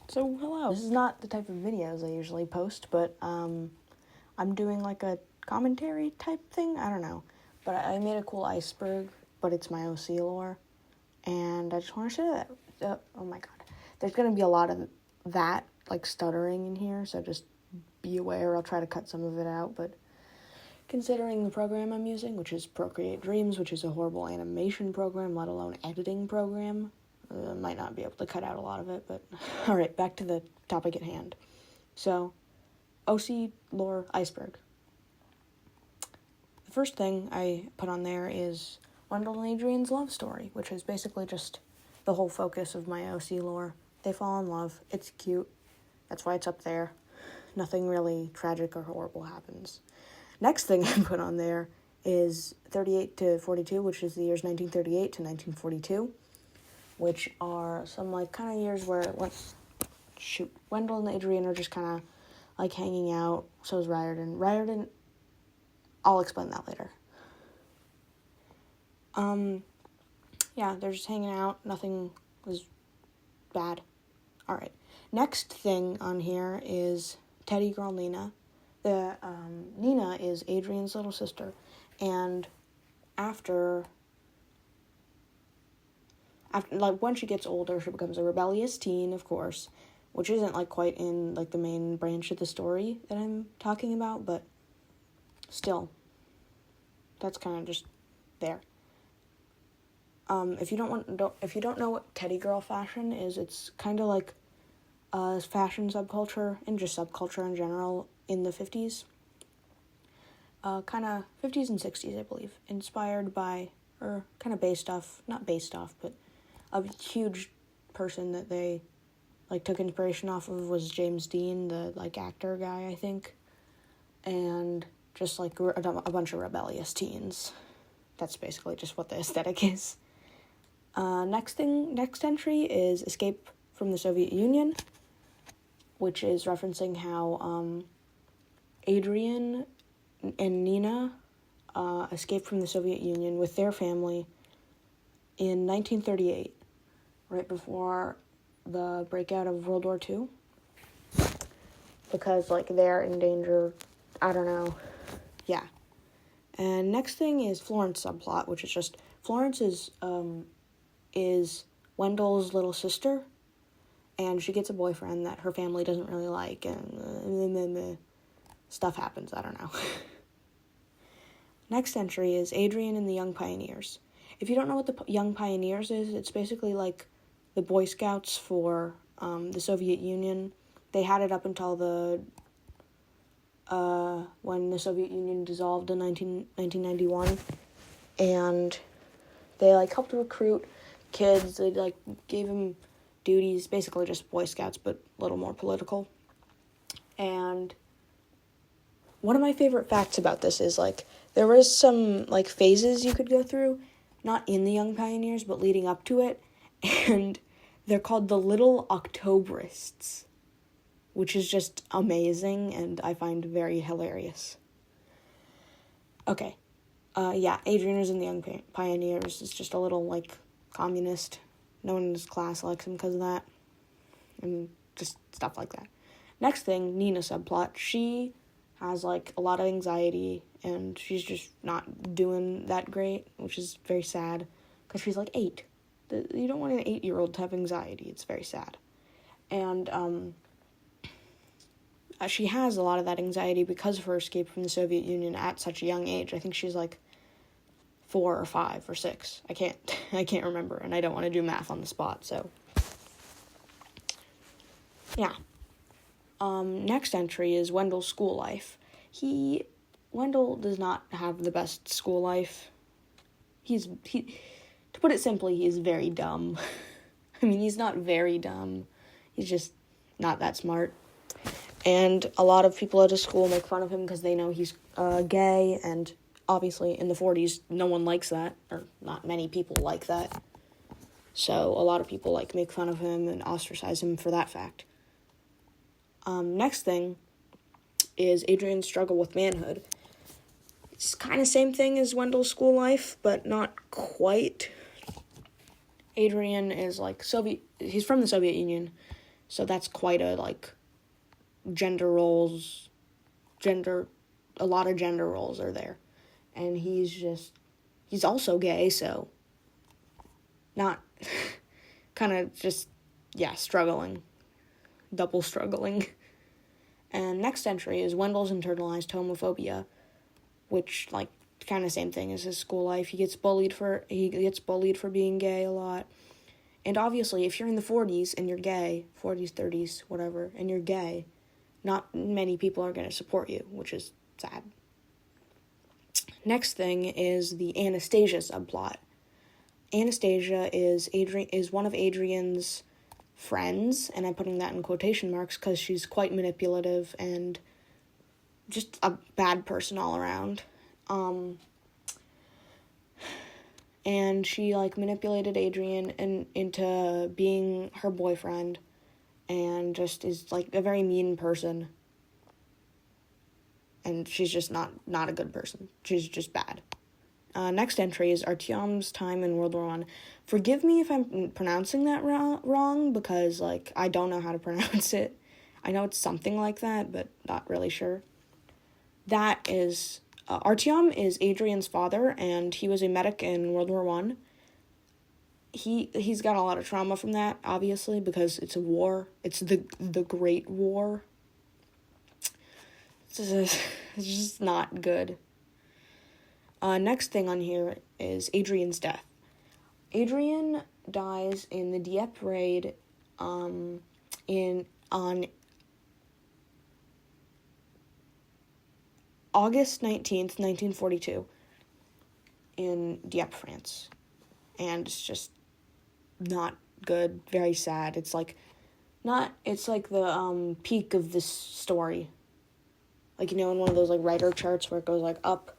So, hello. This is not the type of videos I usually post, but I'm doing like a commentary type thing. I don't know. But I made a cool iceberg, but it's my OC lore. And I just want to share that. Oh my god. There's going to be a lot of that, like stuttering in here, so just be aware. I'll try to cut some of it out, but considering the program I'm using, which is Procreate Dreams, which is a horrible animation program, let alone editing program, might not be able to cut out a lot of it, but alright, back to the topic at hand. So, OC lore iceberg. The first thing I put on there is Wendell and Adrian's love story, which is basically just the whole focus of my OC lore. They fall in love, it's cute, that's why it's up there. Nothing really tragic or horrible happens. Next thing I put on there is 38 to 42, which is the years 1938 to 1942, which are some, like, kind of years where, Wendell and Adrian are just kind of, like, hanging out. So is Riordan, I'll explain that later. Yeah, they're just hanging out. Nothing was bad. Alright. Next thing on here is Teddy Girl Nina. Nina is Adrian's little sister, and after like, when she gets older, she becomes a rebellious teen, of course, which isn't, like, quite in, like, the main branch of the story that I'm talking about, but still, that's kind of just there. If you don't know what teddy girl fashion is, it's kind of like fashion subculture and just subculture in general in the 50s. Kind of 50s and 60s, I believe. Inspired by, or kind of not based off, but a huge person that they, like, took inspiration off of was James Dean, the, like, actor guy, I think. And just, like, a bunch of rebellious teens. That's basically just what the aesthetic is. Next entry is Escape from the Soviet Union, which is referencing how Adrian and Nina escaped from the Soviet Union with their family in 1938, right before the breakout of World War II, because, like, they're in danger, I don't know, yeah. And next thing is Florence subplot, which is just, Florence is Wendell's little sister, and she gets a boyfriend that her family doesn't really like, and stuff happens, I don't know. Next entry is Adrian and the Young Pioneers. If you don't know what the Young Pioneers is, it's basically like the Boy Scouts for the Soviet Union. They had it up until when the Soviet Union dissolved in 1991, and they, like, helped recruit kids. They, like, gave them duties, basically just Boy Scouts, but a little more political. And one of my favorite facts about this is, like, there was some, like, phases you could go through, not in the Young Pioneers, but leading up to it, and they're called the Little Octobrists, which is just amazing, and I find very hilarious. Okay, yeah, Adrian is in the Young Pioneers. It's just a little, like, communist. No one in his class likes him because of that, and just stuff like that. Next thing, Nina subplot. She has, like, a lot of anxiety, and she's just not doing that great, which is very sad, because she's, like, 8. You don't want an 8-year-old to have anxiety. It's very sad. And she has a lot of that anxiety because of her escape from the Soviet Union at such a young age. I think she's, like, 4 or 5 or 6. I can't remember, and I don't want to do math on the spot, so yeah. Next entry is Wendell's school life. Wendell does not have the best school life. To put it simply, he is very dumb. I mean, he's not very dumb. He's just not that smart. And a lot of people at his school make fun of him because they know he's gay, and obviously in the 40s, no one likes that, or not many people like that. So a lot of people, like, make fun of him and ostracize him for that fact. Next thing is Adrian's struggle with manhood. It's kind of same thing as Wendell's school life, but not quite. Adrian is, like, he's from the Soviet Union, So that's quite a, like, a lot of gender roles are there. And he's also gay, so not, kind of just, struggling. Double struggling. And next entry is Wendell's internalized homophobia, which, like, kind of same thing as his school life. He gets bullied for being gay a lot. And obviously, if you're in the 40s and you're gay, 40s, 30s, whatever, and you're gay, not many people are going to support you, which is sad. Next thing is the Anastasia subplot. Anastasia is one of Adrian's friends, and I'm putting that in quotation marks because she's quite manipulative and just a bad person all around. And she, like, manipulated Adrian into being her boyfriend, and just is, like, a very mean person. And she's just not a good person. She's just bad. Next entry is Artyom's time in World War I. Forgive me if I'm pronouncing that wrong, because, like, I don't know how to pronounce it. I know it's something like that, but not really sure. That is, Artyom is Adrian's father, and he was a medic in World War I. He's got a lot of trauma from that, obviously, because it's a war. It's the Great War. It's just not good. Next thing on here is Adrian's death. Adrian dies in the Dieppe raid on August 19th, 1942 in Dieppe, France. And it's just not good, very sad. It's like the peak of this story. Like, you know, in one of those, like, writer charts where it goes, like, up,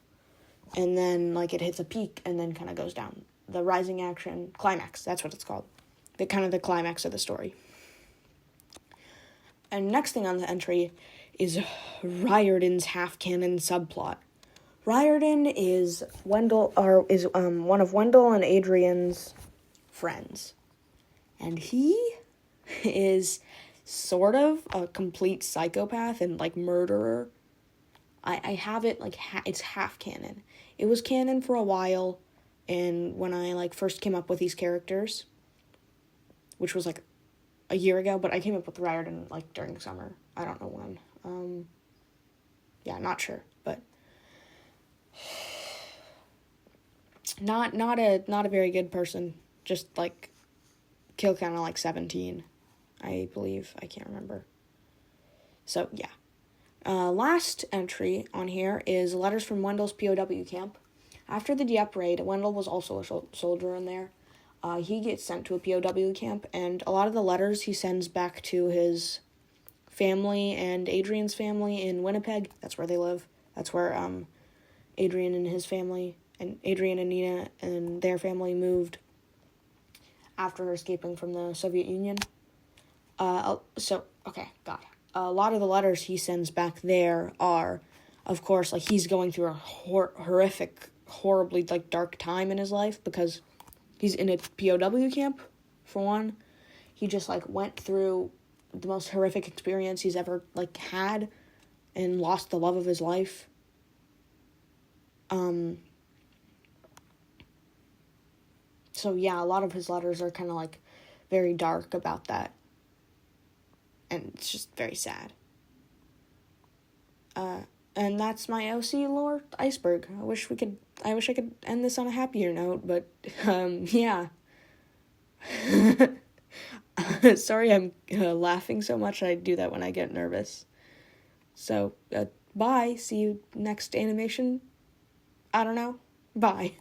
and then, like, it hits a peak, and then kind of goes down. The rising action, climax, that's what it's called. The climax of the story. And next thing on the entry is Riordan's half-canon subplot. Riordan is one of Wendell and Adrian's friends. And he is sort of a complete psychopath and, like, murderer. I have it, like, it's half canon. It was canon for a while, and when I, like, first came up with these characters, which was, like, a year ago, but I came up with Riordan, like, during the summer. I don't know when. Not sure, but not a very good person. Just, like, kill count of, like, 17, I believe. I can't remember. So, yeah. Last entry on here is letters from Wendell's POW camp. After the Dieppe raid, Wendell was also a soldier in there. He gets sent to a POW camp, and a lot of the letters he sends back to his family and Adrian's family in Winnipeg. That's where they live. That's where Adrian and his family, and Adrian and Nina and their family moved after escaping from the Soviet Union. A lot of the letters he sends back there are, of course, like, he's going through a horribly, like, dark time in his life, because he's in a POW camp, for one. He just, like, went through the most horrific experience he's ever, like, had, and lost the love of his life. So, yeah, a lot of his letters are kind of, like, very dark about that. And it's just very sad. And that's my OC lore iceberg. I wish I could end this on a happier note, but, yeah. Sorry I'm laughing so much. I do that when I get nervous. So, bye. See you next animation. I don't know. Bye.